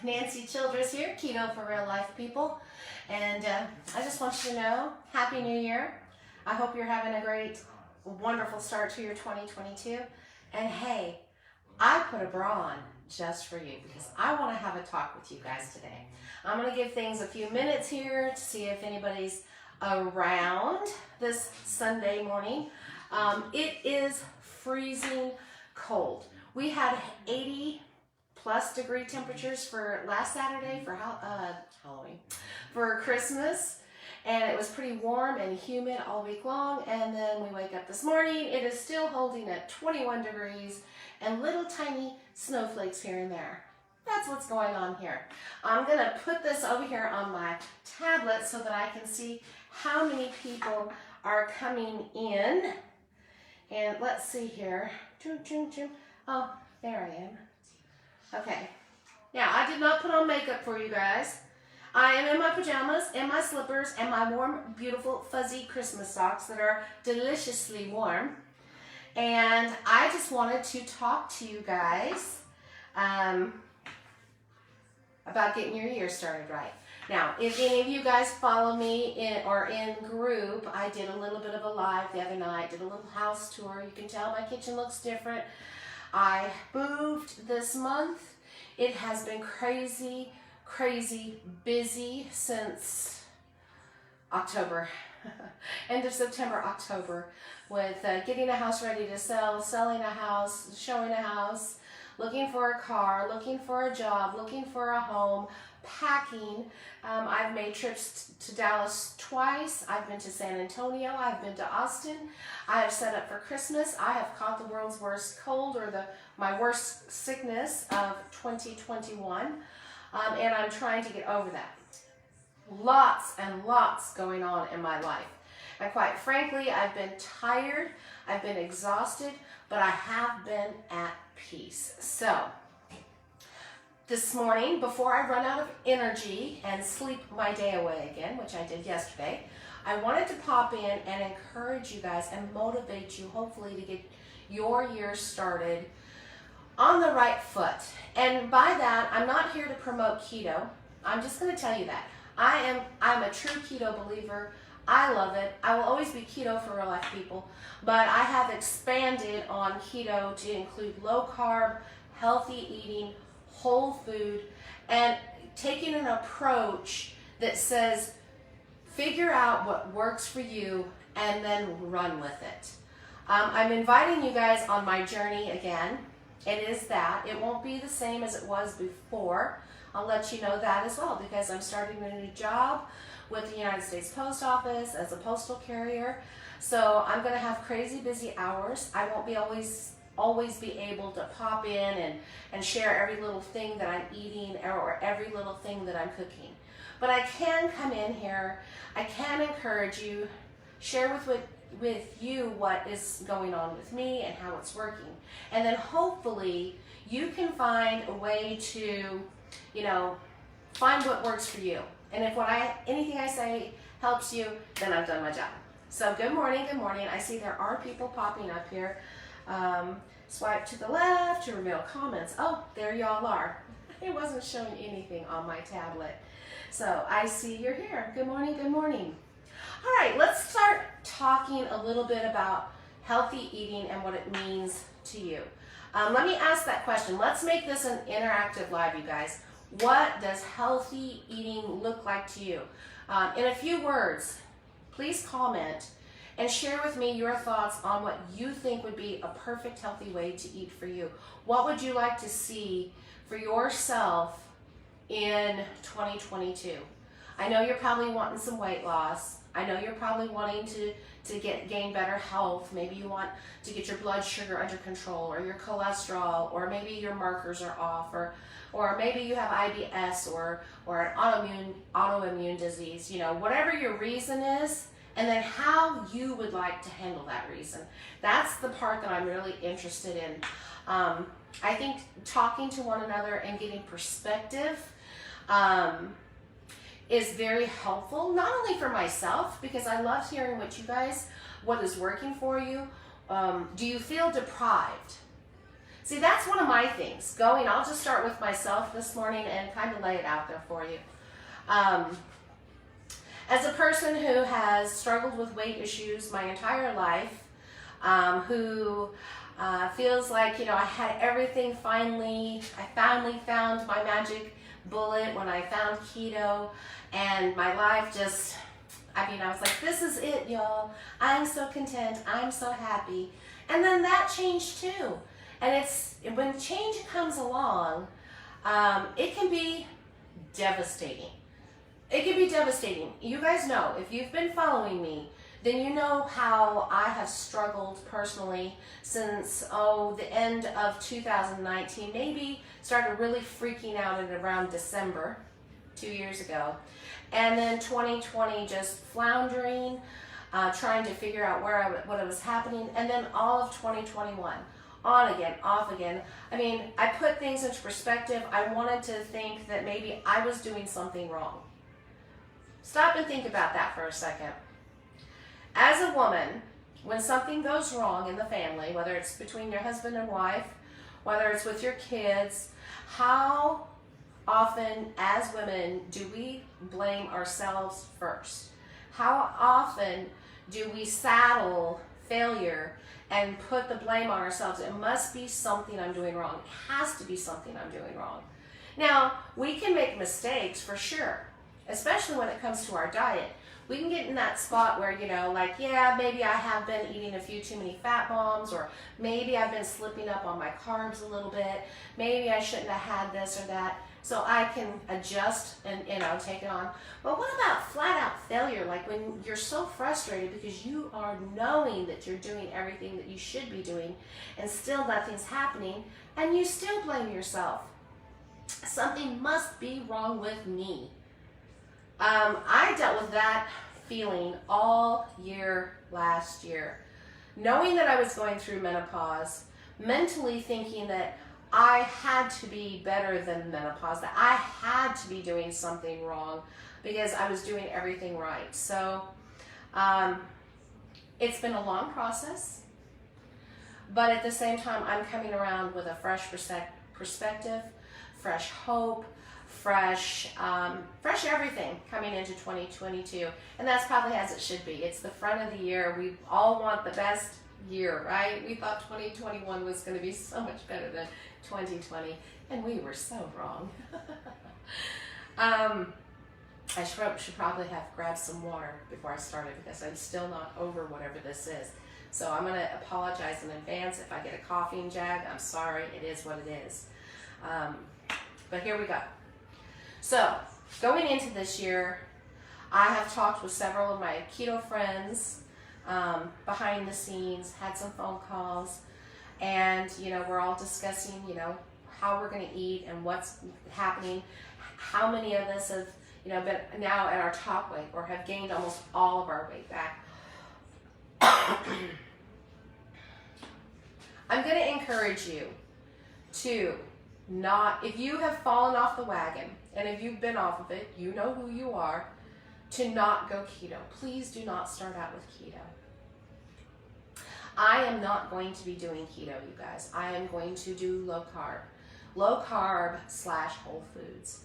Nancy Childress here, Keto for Real Life People. And I just want you to know, Happy New Year. I hope you're having a great, wonderful start to your 2022. And hey, I put a bra on just for you because I want to have a talk with you guys today. I'm going to give things a few minutes here to see if anybody's around this Sunday morning. It is freezing cold. We had 80 plus degree temperatures for last Saturday for Halloween, for Christmas, and it was pretty warm and humid all week long. And then we wake up this morning, it is still holding at 21 degrees and little tiny snowflakes here and there. That's what's going on here. I'm gonna put this over here on my tablet so that I can see how many people are coming in. And let's see here. Oh, there I am. Okay, now I did not put on makeup for you guys. I am in my pajamas and my slippers and my warm, beautiful, fuzzy Christmas socks that are deliciously warm. And I just wanted to talk to you guys about getting your year started right. Now, if any of you guys follow me in group, I did a little bit of a live the other night, did a little house tour. You can tell my kitchen looks different. I moved this month. It has been crazy, crazy busy since October, end of September, October, with getting a house ready to sell, selling a house, showing a house, looking for a car, looking for a job, looking for a home, packing. I've made trips to Dallas twice. I've been to San Antonio. I've been to Austin. I have set up for Christmas. I have caught the world's worst cold, or my worst sickness of 2021. And I'm trying to get over that. Lots and lots going on in my life. And quite frankly, I've been tired. I've been exhausted, but I have been at peace. So, this morning, before I run out of energy and sleep my day away again, which I did yesterday, I wanted to pop in and encourage you guys and motivate you, hopefully, to get your year started on the right foot. And by that, I'm not here to promote keto. I'm just going to tell you that. I'm a true keto believer. I love it. I will always be keto for real life people, but I have expanded on keto to include low carb, healthy eating, whole food, and taking an approach that says figure out what works for you and then run with it. I'm inviting you guys on my journey again. It is that. It won't be the same as it was before. I'll let you know that as well, because I'm starting a new job with the United States Post Office as a postal carrier. So I'm going to have crazy busy hours. I won't be always be able to pop in and share every little thing that I'm eating or every little thing that I'm cooking. But I can come in here, I can encourage you, share with you what is going on with me and how it's working. And then hopefully you can find a way to, find what works for you. And if anything I say helps you, then I've done my job. So good morning, good morning. I see there are people popping up here. Swipe to the left to reveal comments. Oh, there y'all are. It wasn't showing anything on my tablet. So I see you're here. Good morning, good morning. All right, let's start talking a little bit about healthy eating and what it means to you. Let me ask that question. Let's make this an interactive live, you guys. What does healthy eating look like to you? In a few words, please comment and share with me your thoughts on what you think would be a perfect healthy way to eat for you. What would you like to see for yourself in 2022? I know you're probably wanting some weight loss. I know you're probably wanting to gain better health. Maybe you want to get your blood sugar under control, or your cholesterol, or maybe your markers are off, or maybe you have IBS or an autoimmune disease. Whatever your reason is, and then how you would like to handle that reason. That's the part that I'm really interested in. I think talking to one another and getting perspective is very helpful, not only for myself, because I love hearing what is working for you. Do you feel deprived? See, that's one of my things. I'll just start with myself this morning and kind of lay it out there for you. As a person who has struggled with weight issues my entire life, who feels like, I had everything I finally found my magic bullet when I found keto, and my life just, I was like, this is it, y'all. I'm so content. I'm so happy. And then that changed too. And when change comes along, it can be devastating. It can be devastating. You guys know, if you've been following me, then you know how I have struggled personally since, the end of 2019, maybe started really freaking out at around December, 2 years ago. And then 2020 just floundering, trying to figure out what was happening. And then all of 2021, on again, off again. I put things into perspective. I wanted to think that maybe I was doing something wrong. Stop and think about that for a second. As a woman, when something goes wrong in the family, whether it's between your husband and wife, whether it's with your kids, how often as women do we blame ourselves first? How often do we saddle failure and put the blame on ourselves? It must be something I'm doing wrong. It has to be something I'm doing wrong. Now, we can make mistakes for sure, especially when it comes to our diet. We can get in that spot where, maybe I have been eating a few too many fat bombs, or maybe I've been slipping up on my carbs a little bit. Maybe I shouldn't have had this or that. So I can adjust and, take it on. But what about flat out failure? Like when you're so frustrated because you are knowing that you're doing everything that you should be doing and still nothing's happening, and you still blame yourself. Something must be wrong with me. I dealt with that feeling all year last year, knowing that I was going through menopause, mentally thinking that I had to be better than menopause, that I had to be doing something wrong because I was doing everything right. So it's been a long process, but at the same time, I'm coming around with a fresh perspective, fresh hope, fresh everything coming into 2022. And that's probably as it should be. It's the front of the year. We all want the best year, right? We thought 2021 was going to be so much better than 2020, and we were so wrong. I should probably have grabbed some water before I started because I'm still not over whatever this is. So I'm going to apologize in advance if I get a coughing jag. I'm sorry. It is what it is. But here we go. So, going into this year, I have talked with several of my keto friends behind the scenes, had some phone calls, and, we're all discussing, how we're going to eat and what's happening. How many of us have, been now at our top weight or have gained almost all of our weight back. I'm going to encourage you to if you have fallen off the wagon, and if you've been off of it, you know who you are, to not go keto. Please do not start out with keto. I am not going to be doing keto, you guys. I am going to do low carb / whole foods.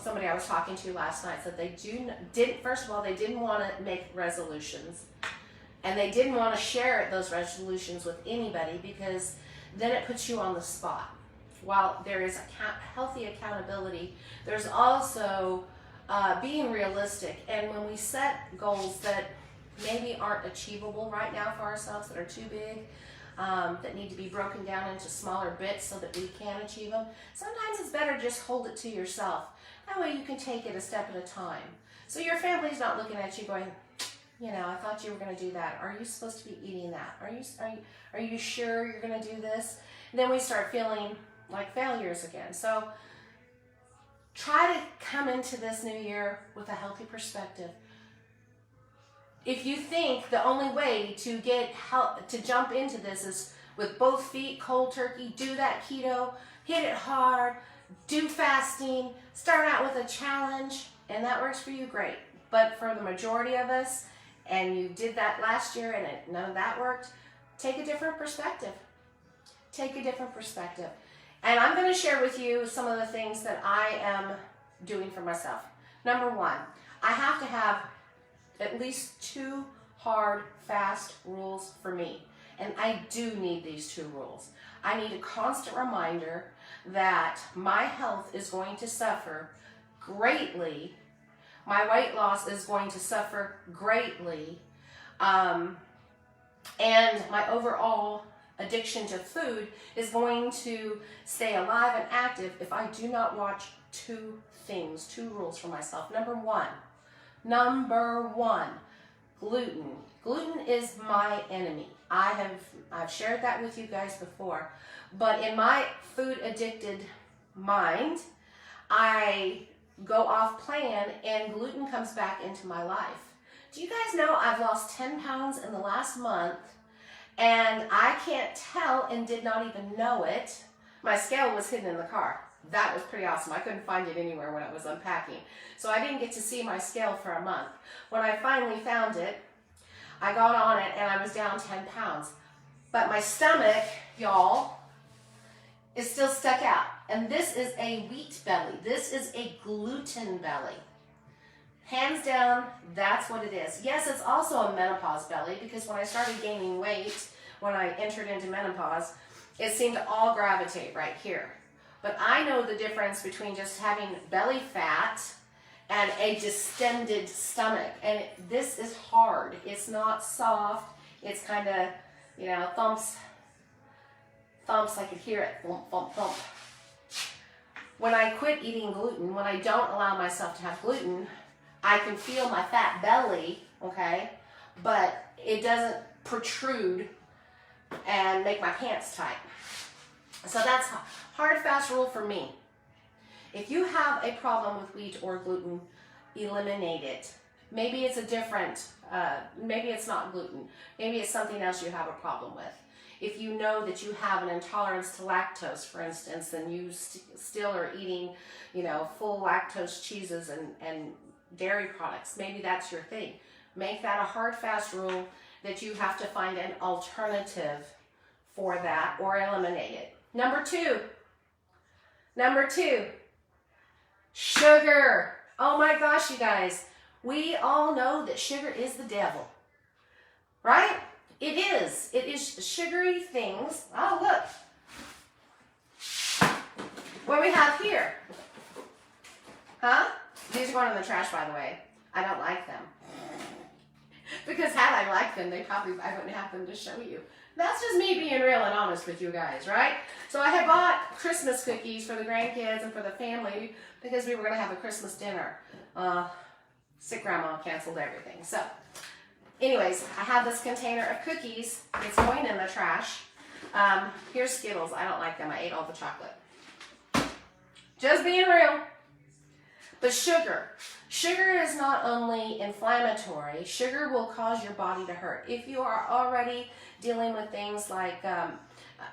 Somebody I was talking to last night said they didn't want to make resolutions, and they didn't want to share those resolutions with anybody because then it puts you on the spot. While there is healthy accountability, there's also being realistic. And when we set goals that maybe aren't achievable right now for ourselves, that are too big, that need to be broken down into smaller bits so that we can achieve them, sometimes it's better just hold it to yourself. That way you can take it a step at a time. So your family's not looking at you going, I thought you were going to do that. Are you supposed to be eating that? Are you sure you're going to do this? And then we start feeling like failures again. So try to come into this new year with a healthy perspective. If you think the only way to jump into this is with both feet cold turkey, do that keto, hit it hard, do fasting, start out with a challenge, and that works for you, great. But for the majority of us, and you did that last year and none of that worked, take a different perspective. take a different perspective. And I'm going to share with you some of the things that I am doing for myself. Number one, I have to have at least 2 hard, fast rules for me. And I do need these 2 rules. I need a constant reminder that my health is going to suffer greatly. My weight loss is going to suffer greatly. And my overall addiction to food is going to stay alive and active if I do not watch 2 things, 2 rules for myself. Number one, gluten. Gluten is my enemy. I've shared that with you guys before, but in my food addicted mind, I go off plan and gluten comes back into my life. Do you guys know I've lost 10 pounds in the last month, and I can't tell and did not even know it. My scale was hidden in the car. That was pretty awesome. I couldn't find it anywhere when I was unpacking. So I didn't get to see my scale for a month. When I finally found it, I got on it and I was down 10 pounds. But my stomach, y'all, is still stuck out. And this is a wheat belly. This is a gluten belly. Hands down, that's what it is. Yes, it's also a menopause belly, because when I started gaining weight, when I entered into menopause, it seemed to all gravitate right here. But I know the difference between just having belly fat and a distended stomach. And this is hard. It's not soft. It's kind of, thumps. I could hear it, thump, thump, thump. When I quit eating gluten, when I don't allow myself to have gluten, I can feel my fat belly, okay? But it doesn't protrude and make my pants tight. So that's hard, fast rule for me. If you have a problem with wheat or gluten, eliminate it. Maybe it's maybe it's not gluten. Maybe it's something else you have a problem with. If you know that you have an intolerance to lactose, for instance, and you still are eating, full lactose cheeses and dairy products, maybe that's your thing. Make that a hard, fast rule that you have to find an alternative for that or eliminate it. Number two, sugar. Oh my gosh, you guys. We all know that sugar is the devil, right? It is. It is sugary things. Oh, look. What we have here? Huh? These are going in the trash, by the way. I don't like them. Because had I liked them, I wouldn't have them to show you. That's just me being real and honest with you guys, right? So I had bought Christmas cookies for the grandkids and for the family because we were going to have a Christmas dinner. Sick grandma canceled everything. So anyways, I have this container of cookies. It's going in the trash. Here's Skittles. I don't like them. I ate all the chocolate. Just being real. But sugar. Sugar is not only inflammatory. Sugar will cause your body to hurt. If you are already dealing with things like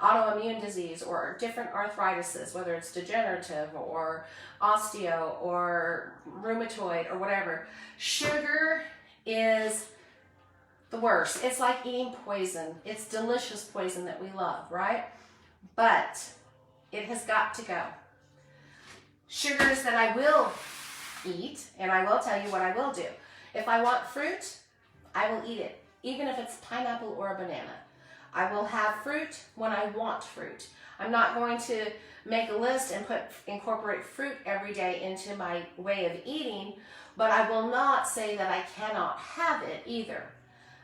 autoimmune disease or different arthritises, whether it's degenerative or osteo or rheumatoid or whatever, sugar is the worst. It's like eating poison. It's delicious poison that we love, right? But it has got to go. Sugars that I will eat, and I will tell you what I will do. If I want fruit, I will eat it, even if it's pineapple or a banana. I will have fruit when I want fruit. I'm not going to make a list and incorporate fruit every day into my way of eating, but I will not say that I cannot have it either.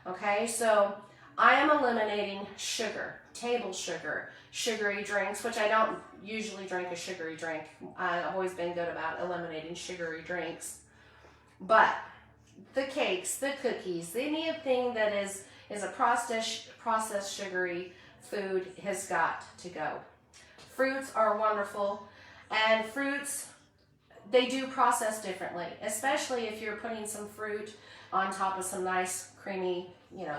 Okay, so I am eliminating sugar, table sugar, sugary drinks, which I don't usually drink a sugary drink. I've always been good about eliminating sugary drinks. But the cakes, the cookies, anything that is a processed sugary food has got to go. Fruits are wonderful, and fruits, they do process differently, especially if you're putting some fruit on top of some nice creamy,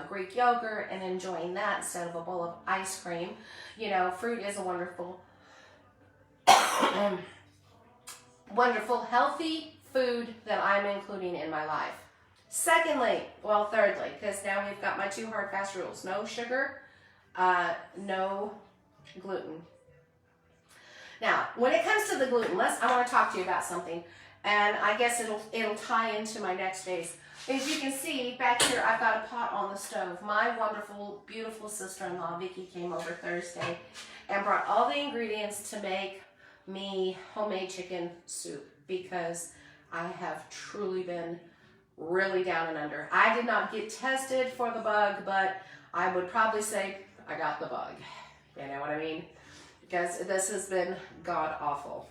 Greek yogurt and enjoying that instead of a bowl of ice cream. Fruit is a wonderful, wonderful, healthy food that I'm including in my life. Thirdly, because now we've got my 2 hard, fast rules. No sugar, no gluten. Now, when it comes to the gluten, I want to talk to you about something, and I guess it'll tie into my next phase. As you can see back here, I've got a pot on the stove. My wonderful, beautiful sister-in-law, Vicki, came over Thursday and brought all the ingredients to make me homemade chicken soup because I have truly been really down and under. I did not get tested for the bug, but I would probably say I got the bug. You know what I mean? Because this has been god-awful.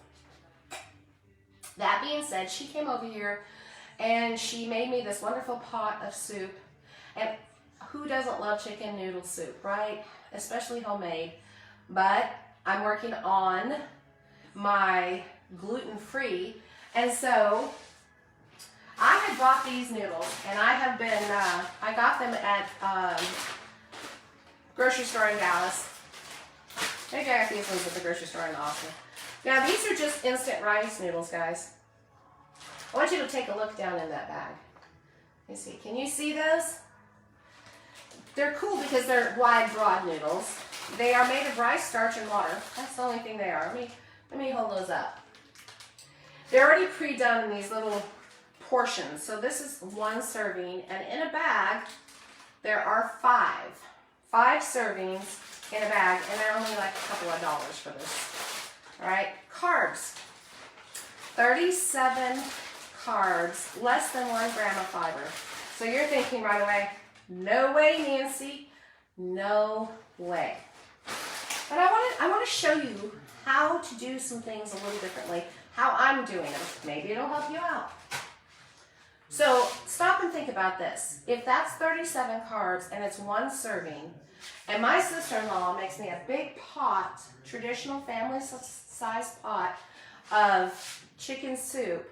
That being said, she came over here and she made me this wonderful pot of soup. And who doesn't love chicken noodle soup, right? Especially homemade. But I'm working on my gluten-free. And so I had bought these noodles, and I have been, I got them at grocery store in Dallas. Maybe I got these ones at the grocery store in Austin. Now, these are just instant rice noodles, guys. I want you to take a look down in that bag. Let me see. Can you see those? They're cool because they're wide, broad noodles. They are made of rice, starch, and water. That's the only thing they are. Let me hold those up. They're already pre-done in these little portions. So this is one serving, and in a bag, there are five servings in a bag, and they're only like a couple of dollars for this. All right, carbs. 37 carbs, less than 1 gram of fiber. So you're thinking right away, no way, Nancy, no way. But I want to show you how to do some things a little differently, how I'm doing them. Maybe it'll help you out. So stop and think about this. If that's 37 carbs and it's 1 serving, and my sister-in-law makes me a big pot, traditional family-sized pot of chicken soup,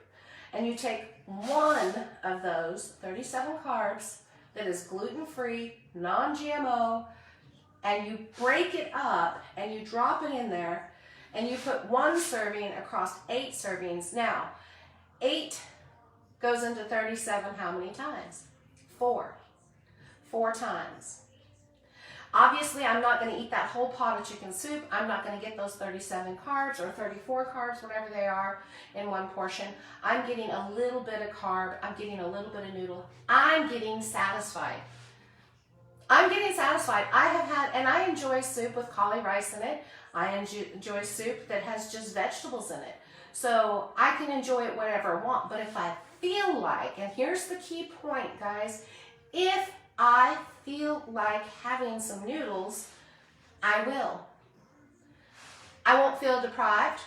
and you take 1 of those 37 carbs that is gluten-free, non-GMO, and you break it up and you drop it in there, and you put 1 serving across 8 servings. Now, 8 goes into 37 how many times? 4. 4 times. Obviously, I'm not going to eat that whole pot of chicken soup. I'm not going to get those 37 carbs or 34 carbs, whatever they are, in 1 portion. I'm getting a little bit of carb. I'm getting a little bit of noodle. I'm getting satisfied. I'm getting satisfied. I have had, and I enjoy soup with cauli rice in it. I enjoy soup that has just vegetables in it. So I can enjoy it whatever I want. But if I feel like, and here's the key point, guys, if I feel like having some noodles, I will. I won't feel deprived.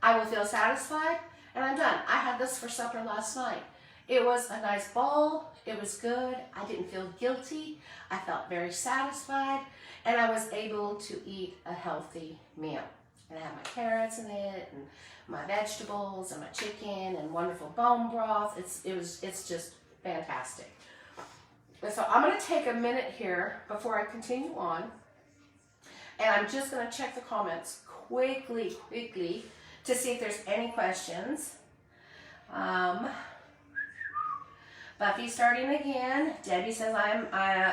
I will feel satisfied, and I'm done. I had this for supper last night. It was a nice bowl. It was good. I didn't feel guilty. I felt very satisfied, and I was able to eat a healthy meal. And I had my carrots in it, and my vegetables, and my chicken, and wonderful bone broth. It's just fantastic. So I'm going to take a minute here before I continue on, and I'm just going to check the comments quickly to see if there's any questions. Buffy starting again. Debbie says,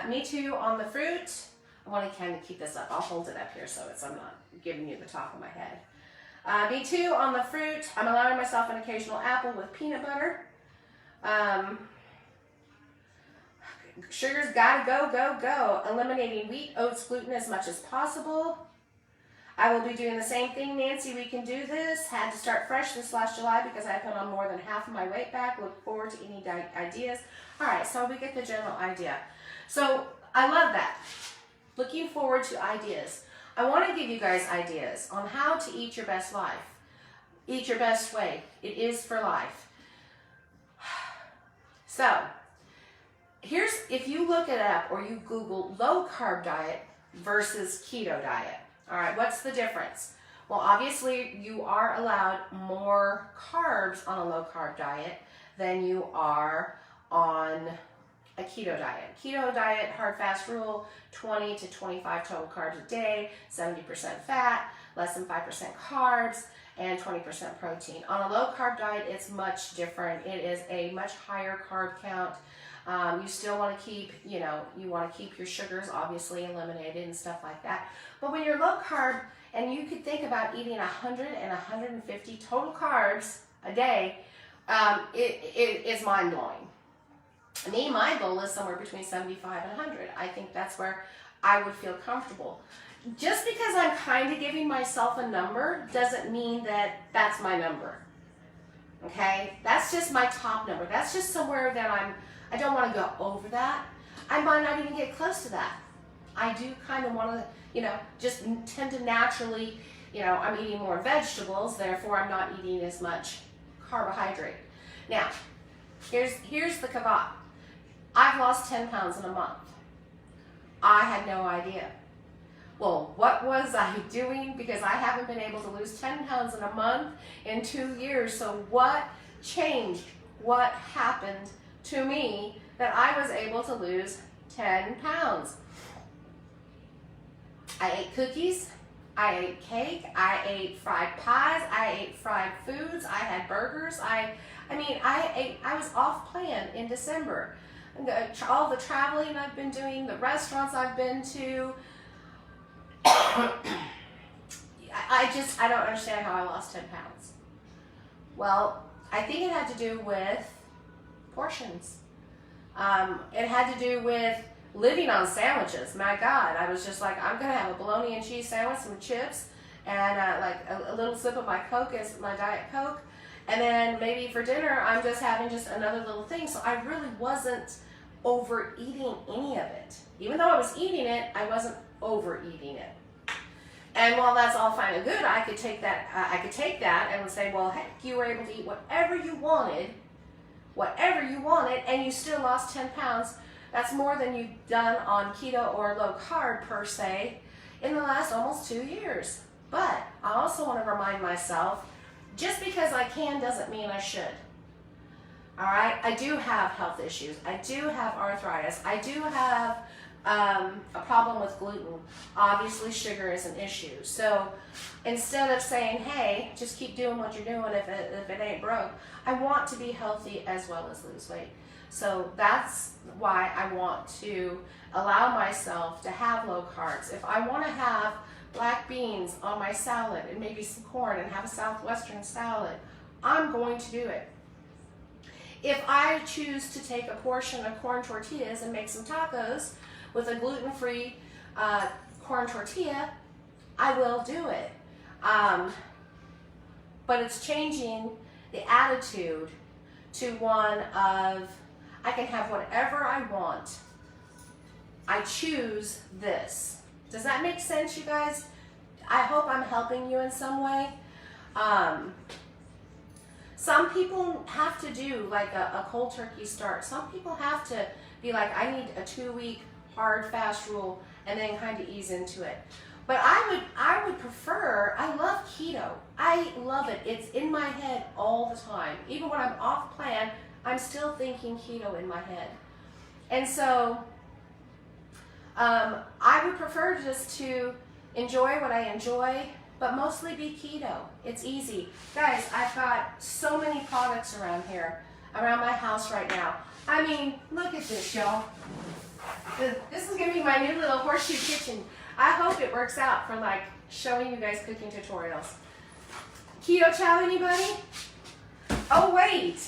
me too on the fruit. I want to kind of keep this up. I'll hold it up here so I'm not giving you the top of my head. Me too on the fruit. I'm allowing myself an occasional apple with peanut butter. Sugar's gotta go. Eliminating wheat, oats, gluten as much as possible. I will be doing the same thing, Nancy. We can do this. Had to start fresh this last July because I put on more than half of my weight back. Look forward to any ideas. All right, so we get the general idea. So I love that. Looking forward to ideas. I want to give you guys ideas on how to eat your best life. Eat your best way. It is for life. So here's, if you look it up or you Google low carb diet versus keto diet. All right, what's the difference? Well, obviously you are allowed more carbs on a low carb diet than you are on a keto diet. Keto diet, hard fast rule, 20 to 25 total carbs a day, 70% fat. less than 5% carbs, and 20% protein. On a low carb diet, it's much different. It is a much higher carb count. You still want to keep, you want to keep your sugars obviously eliminated and stuff like that. But when you're low carb, and you could think about eating 100 and 150 total carbs a day, it is mind-blowing. My goal is somewhere between 75 and 100. I think that's where I would feel comfortable. Just because I'm kind of giving myself a number doesn't mean that that's my number. Okay? That's just my top number. That's just somewhere that I don't want to go over that. I might not even get close to that. I do kind of want to, just tend to naturally, I'm eating more vegetables, therefore I'm not eating as much carbohydrate. Now, here's the kebab. I've lost 10 pounds in a month. I had no idea. Well, what was I doing? Because I haven't been able to lose 10 pounds in a month in 2 years. So what changed? What happened to me that I was able to lose 10 pounds? I ate cookies, I ate cake, I ate fried pies, I ate fried foods, I had burgers. I was off plan in December. All the traveling I've been doing, the restaurants I've been to, I don't understand how I lost 10 pounds. Well, I think it had to do with portions. It had to do with living on sandwiches. My God, I was just like, I'm going to have a bologna and cheese sandwich, some chips, and a little sip of my Coke as my Diet Coke. And then maybe for dinner, I'm just having just another little thing. So I really wasn't overeating any of it. Even though I was eating it, I wasn't overeating it. And while that's all fine and good, I could take that and would say, well, heck, you were able to eat whatever you wanted, and you still lost 10 pounds. That's more than you've done on keto or low carb per se in the last almost 2 years. But I also want to remind myself, just because I can doesn't mean I should. All right, I do have health issues. I do have arthritis. I do have a problem with gluten. Obviously, sugar is an issue. So instead of saying, hey, just keep doing what you're doing if it ain't broke, I want to be healthy as well as lose weight. So that's why I want to allow myself to have low carbs. If I want to have black beans on my salad and maybe some corn and have a Southwestern salad, I'm going to do it. If I choose to take a portion of corn tortillas and make some tacos with a gluten-free corn tortilla, I will do it. But it's changing the attitude to one of, I can have whatever I want. I choose this. Does that make sense, you guys? I hope I'm helping you in some way. Some people have to do like a cold turkey start. Some people have to be like, I need a 2-week hard fast rule and then kind of ease into it. But I would prefer, I love keto. I love it. It's in my head all the time. Even when I'm off plan, I'm still thinking keto in my head. And so I would prefer just to enjoy what I enjoy, but mostly be keto. It's easy. Guys, I've got so many products around here, around my house right now. I mean, look at this, y'all. This is going to be my new little horseshoe kitchen. I hope it works out for like showing you guys cooking tutorials. Keto chow, anybody? Oh, wait.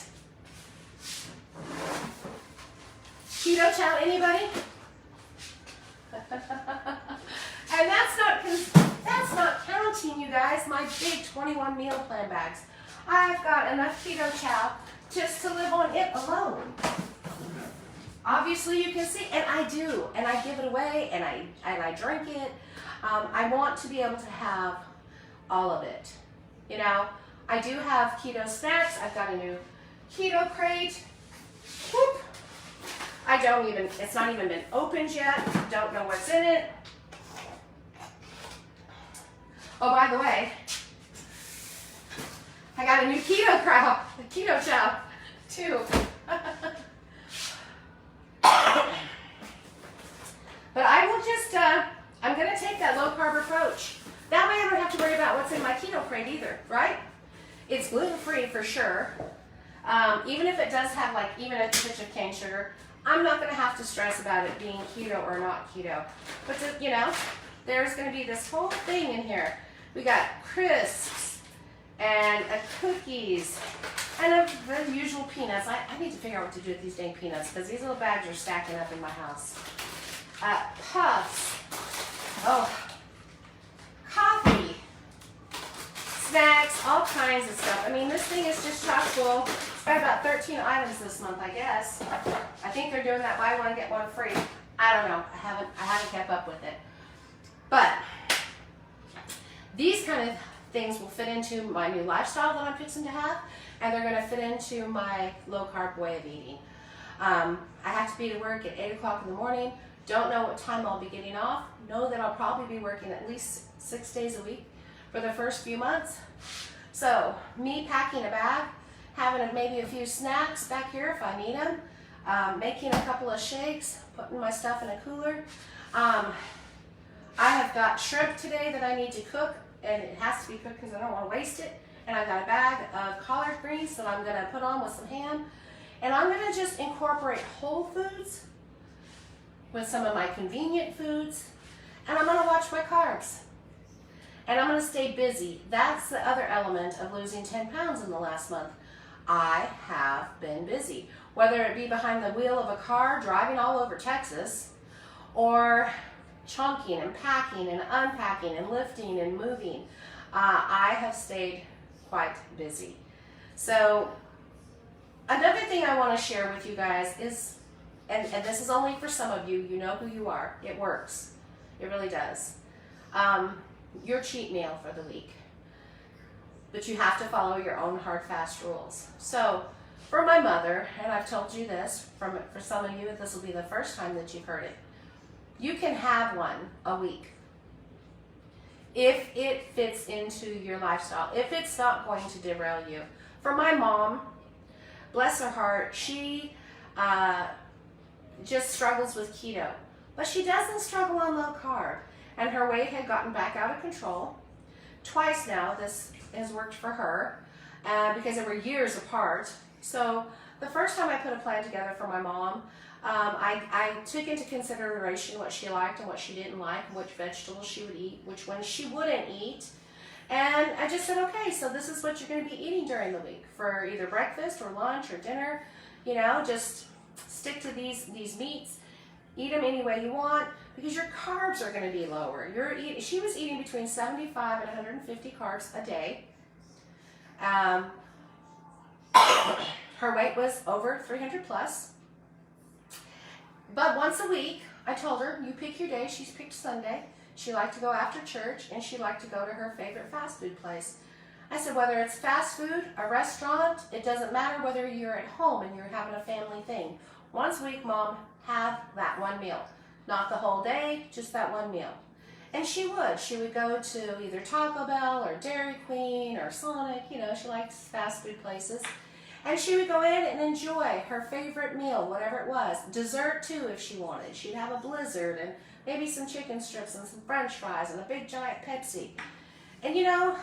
Keto chow, anybody? And that's not counting, you guys, my big 21 meal plan bags. I've got enough keto chow just to live on it alone. Obviously, you can see, and I do, and I give it away, and I drink it. I want to be able to have all of it. You know, I do have keto snacks. I've got a new keto crate. Whoop. It's not even been opened yet. Don't know what's in it. Oh, by the way, I got a new keto chow, too. But I will just, I'm going to take that low carb approach. That way I don't have to worry about what's in my keto crate either, right? It's gluten-free for sure. Even if it does have like even a touch of cane sugar, I'm not gonna have to stress about it being keto or not keto. But you know, there's gonna be this whole thing in here. We got crisps and cookies and the usual peanuts. I need to figure out what to do with these dang peanuts because these little bags are stacking up in my house. Puffs. Oh, coffee. Snacks, all kinds of stuff. I mean, this thing is just chock full. It's got about 13 items this month, I guess. I think they're doing that buy one, get one free. I don't know. I haven't kept up with it. But these kind of things will fit into my new lifestyle that I'm fixing to have, and they're going to fit into my low-carb way of eating. I have to be to work at 8 o'clock in the morning. Don't know what time I'll be getting off. Know that I'll probably be working at least 6 days a week for the first few months. So me packing a bag, having maybe a few snacks back here if I need them, making a couple of shakes, putting my stuff in a cooler. I have got shrimp today that I need to cook, and it has to be cooked because I don't want to waste it. And I've got a bag of collard greens that I'm going to put on with some ham. And I'm going to just incorporate whole foods with some of my convenient foods. And I'm going to watch my carbs. And I'm going to stay busy. That's the other element of losing 10 pounds in the last month. I have been busy. Whether it be behind the wheel of a car driving all over Texas, or chunking and packing and unpacking and lifting and moving, I have stayed quite busy. So another thing I want to share with you guys is, and this is only for some of you, you know who you are. It works. It really does. Your cheat meal for the week. But you have to follow your own hard, fast rules. So for my mother, and I've told you this, for some of you, this will be the first time that you've heard it. You can have one a week if it fits into your lifestyle, if it's not going to derail you. For my mom, bless her heart, she just struggles with keto, but she doesn't struggle on low carb, and her weight had gotten back out of control. Twice now this has worked for her because they were years apart. So the first time I put a plan together for my mom, I took into consideration what she liked and what she didn't like, and which vegetables she would eat, which ones she wouldn't eat. And I just said, okay, so this is what you're going to be eating during the week for either breakfast or lunch or dinner. You know, just stick to these meats. Eat them any way you want because your carbs are going to be lower. She was eating between 75 and 150 carbs a day. Her weight was over 300 plus. But once a week, I told her, you pick your day. She's picked Sunday. She liked to go after church, and she liked to go to her favorite fast food place. I said, whether it's fast food, a restaurant, it doesn't matter whether you're at home and you're having a family thing. Once a week, Mom, have that one meal. Not the whole day, just that one meal. And she would. She would go to either Taco Bell or Dairy Queen or Sonic. You know, she likes fast food places. And she would go in and enjoy her favorite meal, whatever it was. Dessert, too, if she wanted. She'd have a Blizzard and maybe some chicken strips and some French fries and a big giant Pepsi. And, you know,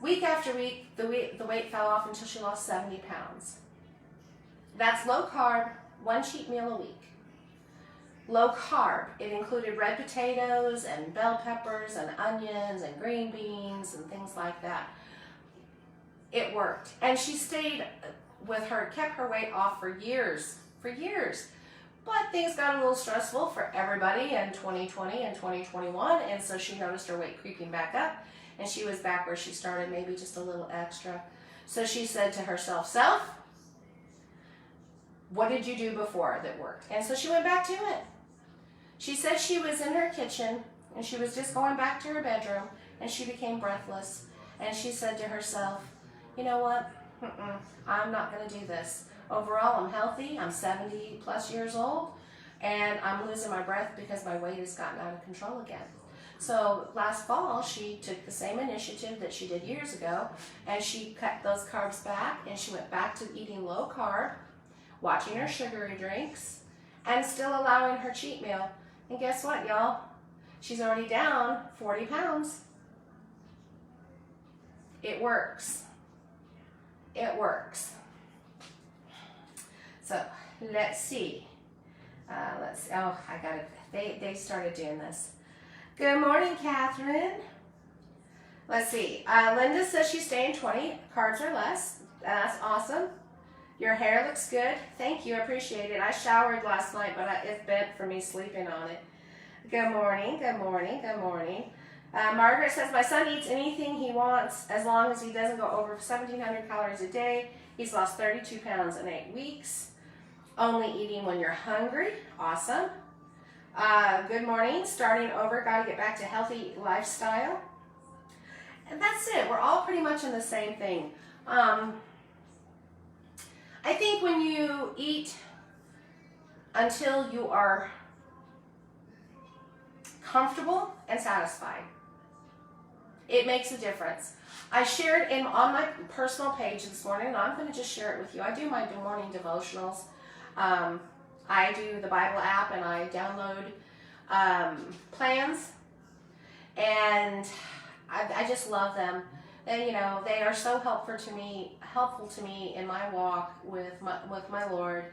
week after week, the weight fell off until she lost 70 pounds. That's low carb, one cheat meal a week. Low carb, it included red potatoes and bell peppers and onions and green beans and things like that. It worked. And she stayed with her, kept her weight off for years. But things got a little stressful for everybody in 2020 and 2021, and so she noticed her weight creeping back up, and she was back where she started, maybe just a little extra. So she said to herself, Self, what did you do before that worked? And so she went back to it. She said she was in her kitchen, and she was just going back to her bedroom, and she became breathless, and she said to herself, you know what, I'm not going to do this. Overall, I'm healthy, I'm 70 plus years old, and I'm losing my breath because my weight has gotten out of control again. So last fall, she took the same initiative that she did years ago, and she cut those carbs back, and she went back to eating low carb, watching her sugary drinks, and still allowing her cheat meal. And guess what, y'all? She's already down 40 pounds. It works. It works. So let's see. Oh, I got it. They started doing this. Good morning, Catherine. Let's see. Linda says she's staying 20 carbs or less. That's awesome. Your hair looks good. Thank you. I appreciate it. I showered last night, but it's bent for me sleeping on it. Good morning. Good morning. Good morning. Margaret says, my son eats anything he wants as long as he doesn't go over 1,700 calories a day. He's lost 32 pounds in 8 weeks. Only eating when you're hungry. Awesome. Good morning. Starting over. Got to get back to healthy lifestyle. And that's it. We're all pretty much in the same thing. I think when you eat until you are comfortable and satisfied, it makes a difference. I shared on my personal page this morning, and I'm going to just share it with you. I do my morning devotionals. I do the Bible app, and I download plans, and I just love them. And they are so helpful to me in my walk with my Lord.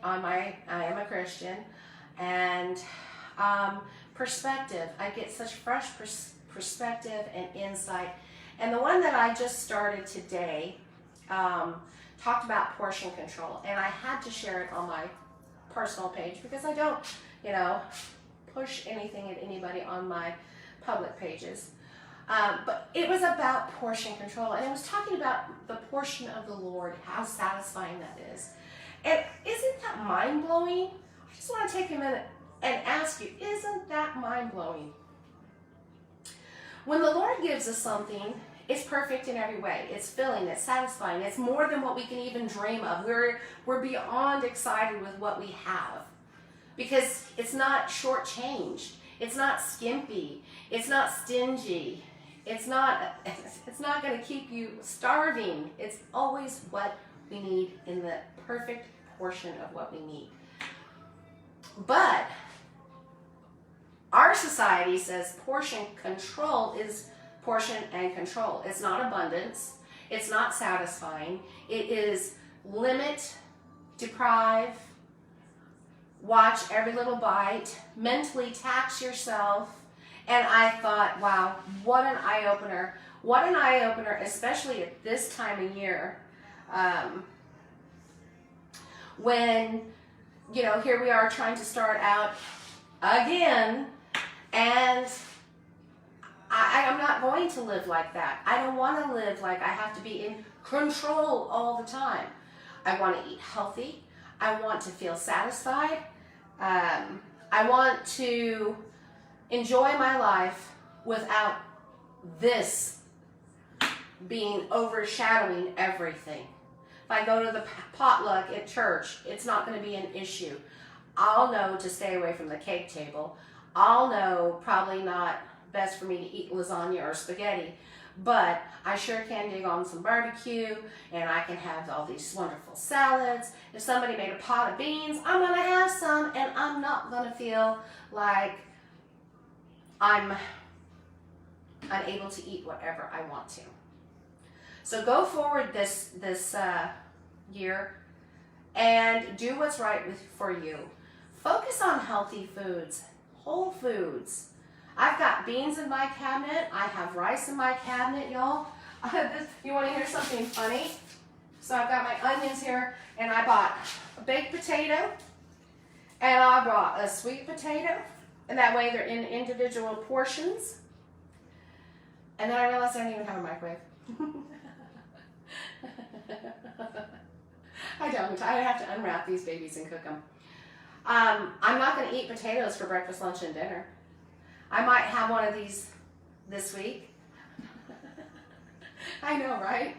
I am a Christian, and perspective. I get such fresh perspective and insight. And the one that I just started today talked about portion control, and I had to share it on my personal page because I don't, push anything at anybody on my public pages. But it was about portion control, and it was talking about the portion of the Lord, how satisfying that is. And isn't that mind-blowing? I just want to take a minute and ask you, isn't that mind-blowing? When the Lord gives us something, it's perfect in every way. It's filling, it's satisfying, it's more than what we can even dream of. We're beyond excited with what we have because it's not shortchanged. It's not skimpy. It's not stingy. It's not going to keep you starving. It's always what we need in the perfect portion of what we need. But our society says portion control is portion and control. It's not abundance. It's not satisfying. It is limit, deprive, watch every little bite, mentally tax yourself. And I thought, wow, what an eye-opener. What an eye-opener, especially at this time of year. When, here we are trying to start out again, and I'm not going to live like that. I don't want to live like I have to be in control all the time. I want to eat healthy. I want to feel satisfied. I want to enjoy my life without this being overshadowing everything. If I go to the potluck at church, it's not going to be an issue. I'll know to stay away from the cake table. I'll know probably not best for me to eat lasagna or spaghetti, but I sure can dig on some barbecue, and I can have all these wonderful salads. If somebody made a pot of beans, I'm going to have some, and I'm not going to feel like I'm unable to eat whatever I want to. So go forward this year and do what's right for you. Focus on healthy foods, whole foods. I've got beans in my cabinet. I have rice in my cabinet, y'all. You want to hear something funny? So I've got my onions here, and I bought a baked potato, and I bought a sweet potato, and that way they're in individual portions. And then I realized I don't even have a microwave. I don't. I have to unwrap these babies and cook them. I'm not going to eat potatoes for breakfast, lunch, and dinner. I might have one of these this week. I know, right?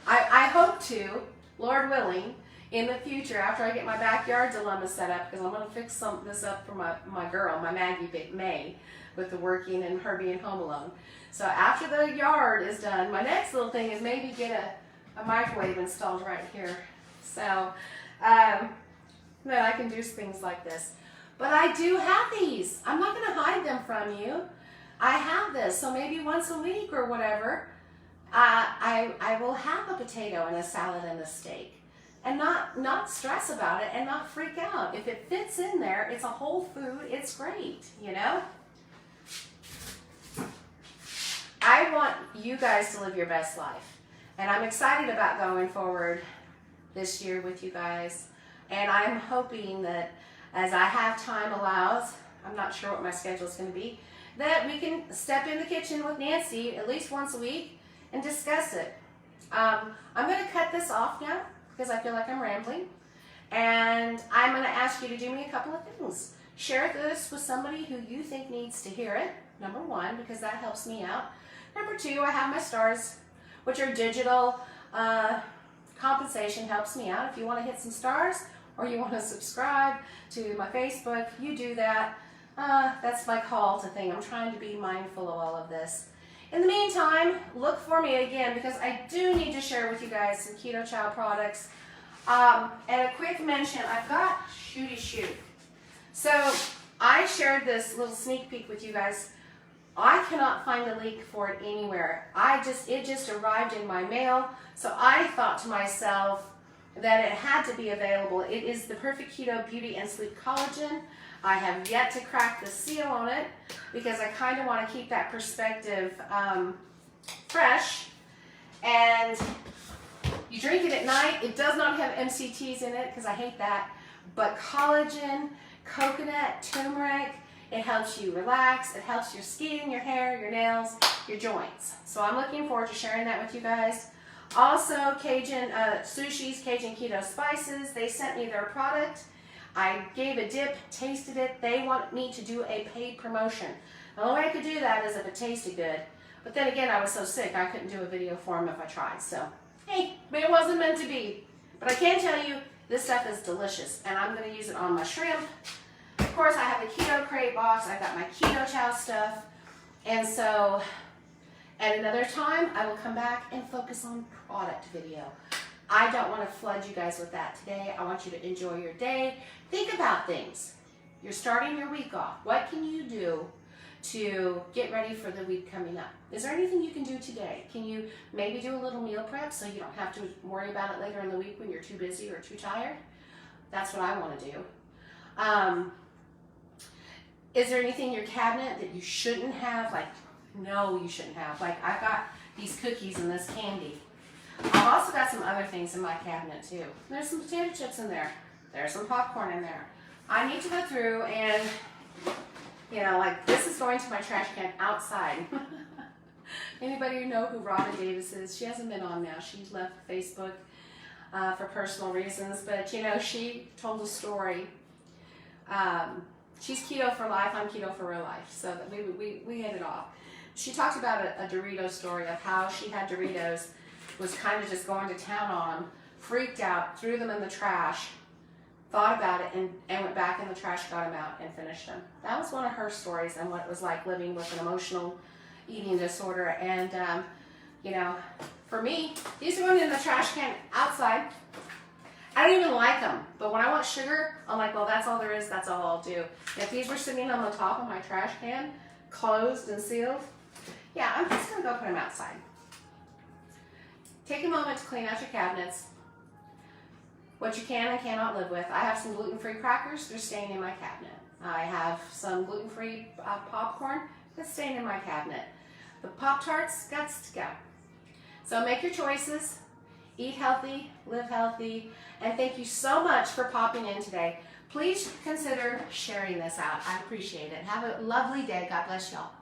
I hope to, Lord willing, in the future, after I get my backyard dilemma set up, because I'm going to fix this up for my girl, my Maggie May, with the working and her being home alone. So after the yard is done, my next little thing is maybe get a microwave installed right here. So that I can do things like this. But I do have these. I'm not going to hide them from you. I have this, so maybe once a week or whatever, I will have a potato and a salad and a steak. And not stress about it and not freak out. If it fits in there, it's a whole food, it's great, you know? I want you guys to live your best life. And I'm excited about going forward this year with you guys. And I'm hoping that as I have time allows, I'm not sure what my schedule is going to be, that we can step in the kitchen with Nancy at least once a week and discuss it. I'm going to cut this off now, because I feel like I'm rambling. And I'm going to ask you to do me a couple of things. Share this with somebody who you think needs to hear it, number one, because that helps me out. Number two, I have my stars, which are digital compensation, helps me out. If you want to hit some stars or you want to subscribe to my Facebook, you do that. That's my call to thing. I'm trying to be mindful of all of this. In the meantime, look for me again, because I do need to share with you guys some Keto Chow products. And a quick mention, I've got Shooty Shoot. So I shared this little sneak peek with you guys. I cannot find a link for it anywhere. It just arrived in my mail. So I thought to myself that it had to be available. It is the Perfect Keto Beauty and Sleep Collagen. I have yet to crack the seal on it because I kind of want to keep that perspective fresh. And you drink it at night. It does not have MCTs in it because I hate that. But collagen, coconut, turmeric, it helps you relax. It helps your skin, your hair, your nails, your joints. So I'm looking forward to sharing that with you guys. Also, Cajun Sushi's Cajun Keto Spices. They sent me their product. I gave a dip, tasted it. They want me to do a paid promotion. The only way I could do that is if it tasted good. But then again, I was so sick, I couldn't do a video for them if I tried. So, hey, maybe it wasn't meant to be. But I can tell you, this stuff is delicious. And I'm going to use it on my shrimp. Of course, I have the Keto Crate box. I've got my Keto Chow stuff. And so, at another time, I will come back and focus on product video. I don't want to flood you guys with that today. I want you to enjoy your day. Think about things. You're starting your week off. What can you do to get ready for the week coming up? Is there anything you can do today? Can you maybe do a little meal prep so you don't have to worry about it later in the week when you're too busy or too tired? That's what I want to do. Is there anything in your cabinet that you shouldn't have? Like, no, you shouldn't have. Like, I've got these cookies and this candy. I've also got some other things in my cabinet too. There's some potato chips in there. There's some popcorn in there. I need to go through and, you know, like this is going to my trash can outside. Anybody know who Robin Davis is? She hasn't been on now. She left Facebook for personal reasons, but you know, she told a story. She's keto for life. I'm keto for real life. So that we hit it off. She talked about a Dorito story of how she had Doritos, was kind of just going to town on them, freaked out, threw them in the trash, thought about it, and went back in the trash, got them out, and finished them. That was one of her stories and what it was like living with an emotional eating disorder. And, you know, for me, these are going in the trash can outside. I don't even like them, but when I want sugar, I'm like, well, that's all there is, that's all I'll do. If these were sitting on the top of my trash can, closed and sealed, yeah, I'm just going to go put them outside. Take a moment to clean out your cabinets, what you can and cannot live with. I have some gluten-free crackers, they're staying in my cabinet. I have some gluten-free popcorn that's staying in my cabinet. The Pop-Tarts, got to go. So make your choices, eat healthy, live healthy, and thank you so much for popping in today. Please consider sharing this out. I appreciate it. Have a lovely day. God bless y'all.